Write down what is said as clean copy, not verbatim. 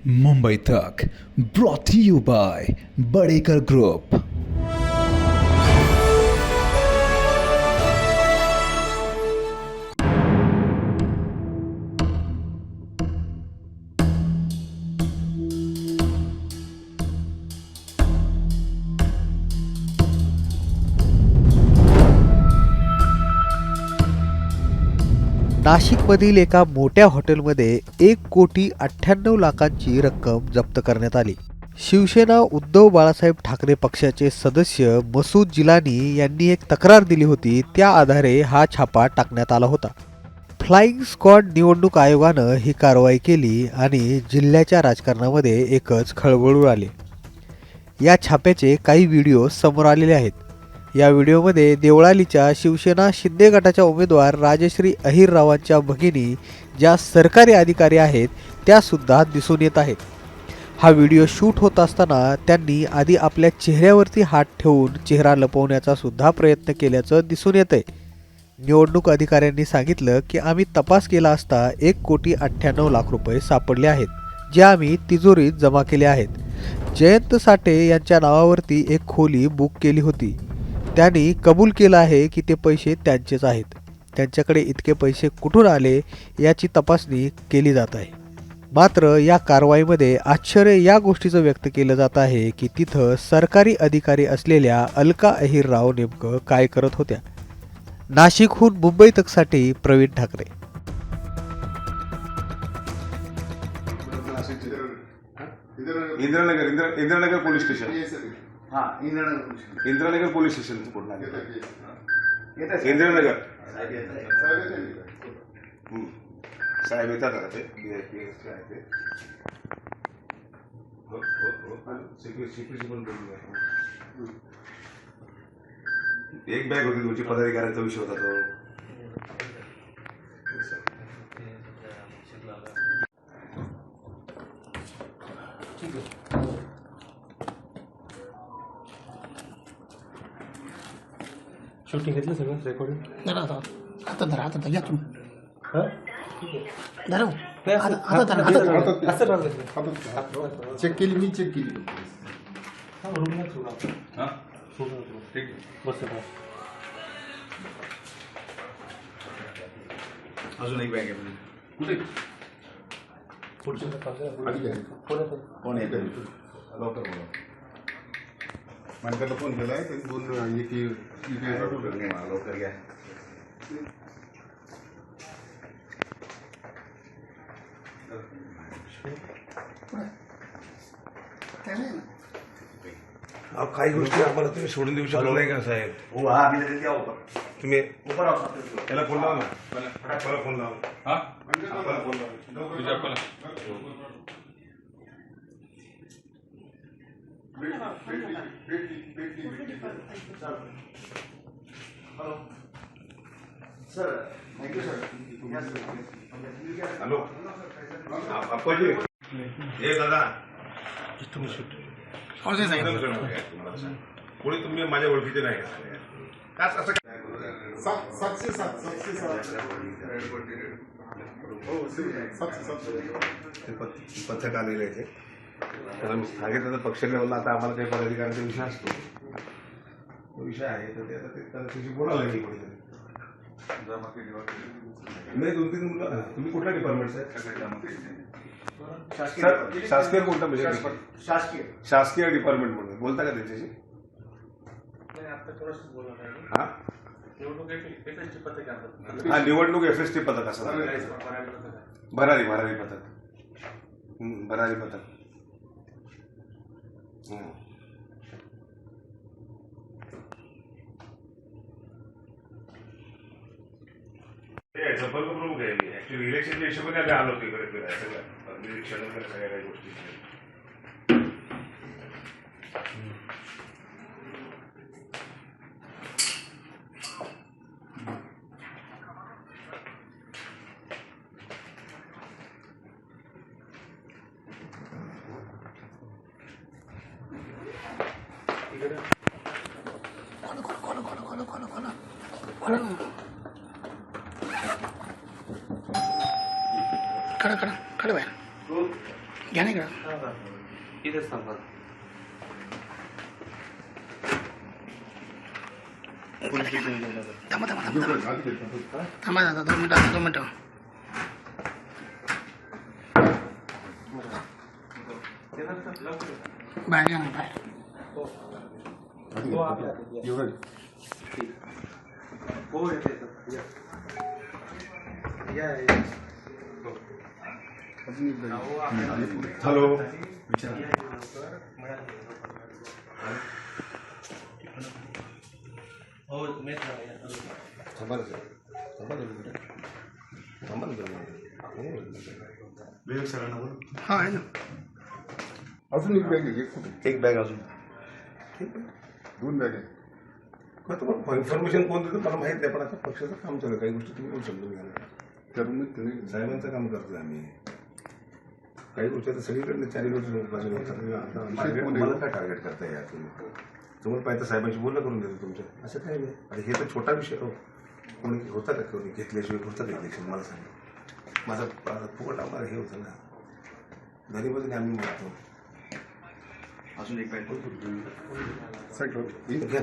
Mumbai Tak brought to you by Badekar group. नाशिकमधील एका मोठ्या हॉटेलमध्ये 1,98,00,000ची रक्कम जप्त करण्यात आली। शिवसेना उद्धव बाळासाहेब ठाकरे पक्षाचे सदस्य मसूद जिलानी यांनी एक तक्रार दिली होती, त्या आधारे हा छापा टाकण्यात आला होता। फ्लाइंग स्क्वॉड निवडणूक आयोगानं ही कारवाई केली आणि जिल्ह्याच्या राजकारणामध्ये एकच खळबळ उडाली। या छाप्याचे काही व्हिडिओ समोर आलेले आहेत। या व्हिडिओमध्ये देवळालीच्या शिवसेना शिंदे गटाच्या उमेदवार राजश्री अहिररावांच्या भगिनी ज्या सरकारी अधिकारी आहेत त्या सुद्धा दिसून येत आहेत। हा व्हिडिओ शूट होत असताना त्यांनी आधी आपल्या चेहऱ्यावरती हात ठेवून चेहरा लपवण्याचा सुद्धा प्रयत्न केल्याचं दिसून येतंय। निवडणूक अधिकाऱ्यांनी सांगितलं की आम्ही तपास केला असता 1,98,00,000 रुपये सापडले आहेत, जे आम्ही तिजोरीत जमा केले आहेत। जयंत साठे यांच्या नावावरती एक खोली बुक केली होती। त्यांनी कबूल केलं आहे की ते पैसे त्यांचेच आहेत। त्यांच्याकडे इतके पैसे कुठून आले याची तपासणी केली जात आहे। मात्र या कारवाईमध्ये आश्चर्य या गोष्टीचं व्यक्त केलं जात आहे की तिथं सरकारी अधिकारी असलेल्या अलका अहिरराव नेमकं काय करत होत्या। नाशिकहून मुंबई तकसाठी प्रवीण ठाकरे। Indiranagar police station. हाँ, इंदिरानगर पोलीस स्टेशन इंदिरानगर साहेब येतात आता ते सिक्युरिटी पण एक बॅग होती तुमची पदाधिकाऱ्यांचा विषय होता तो। शूटिंग घेतलं सगळं रेकॉर्डिंग धरा आता धरा या तुम्ही धरा चेक केली मी चेक केली अजून एक बॅग आहे कुठे कोण आहे लवकर बोला मालकाला फोन केलाय त्यांनी दोन लवकर घ्या। काही गोष्टी आम्हाला तुम्ही सोडून देऊ शकत नाही का साहेब? हो हा आम्ही लगेच या ऊपर तुम्ही ऊपर आहो त्याला फोन लावा ना, मला फोन लावा। हा आपल्याला फोन लावा तुझ्या आपल्याला hello sir thank you sir. Hello Appaji हे दादा तुम्ही कोणी तुम्ही माझ्या ओळखीचे नाही असं सातशे सात हो पथक आलेले आहे त्याला मी सांगितलं तर पक्ष लेवलला आता आम्हाला काही पदाधिकाऱ्यांचा विषय असतो, तो विषय आहे तर ते आता त्याच्याशी बोलावं लागेल कोणीतरी। नाही 2-3 मुलं तुम्ही कुठल्या डिपार्टमेंट आहे? शासकीय कोणता म्हणजे शासकीय डिपार्टमेंट म्हणून बोलता का त्यांच्याशी? हा निवडणूक FST पथक असं भरारी पथक भरारी पथक संपर्क प्रमुख आहे मी ऍक्च्युअली इलेक्शनच्या हिशोबाने आम्ही आलो तिकडे फिरायला सगळं निरीक्षण वगैरे सगळ्या काही गोष्टी। खड़ा खड़ा खड़े बाहेर घ्या नाही का इथेच थांबा. थांबा थांबा थांबा थांबा दादा 2 मिनिटं 2 मिनिटं. बाहेर घ्या ना बाहेर. हॅलो थांबा ना सर थांबा ना जरा. थांबा ना जरा. विवेक सरांना बोल. हा आहे ना. अजून एक बॅग आहे कुठे एक बॅग अजून 2 बॅग आहे. मग तुम्हाला इन्फॉर्मेशन कोण देतं मला माहित नाही पण आता पक्षाचं काम चालू आहे. काही गोष्टी तुम्ही पण समजून घ्या ना. त्या रूममध्ये ते नाही. साहेबांचं काम करतोय आम्ही. काही गोष्टी आता सगळीकडे 4 बाजूला होतात. आता मला काय टार्गेट करता या तुम्ही तुम्हाला पाहिजे साहेबांशी बोलणं करून देतो तुमच्या असं काही नाही. आता हे तर छोटा विषय हो. कोणी होता का कोणी घेतल्याशिवाय होतं का इलेक्शन मला सांगा. माझा फुकट आम्हाला हे होतं ना गरीबाजूने आम्ही म्हणतो. अजून एक बॅग साईड घ्या.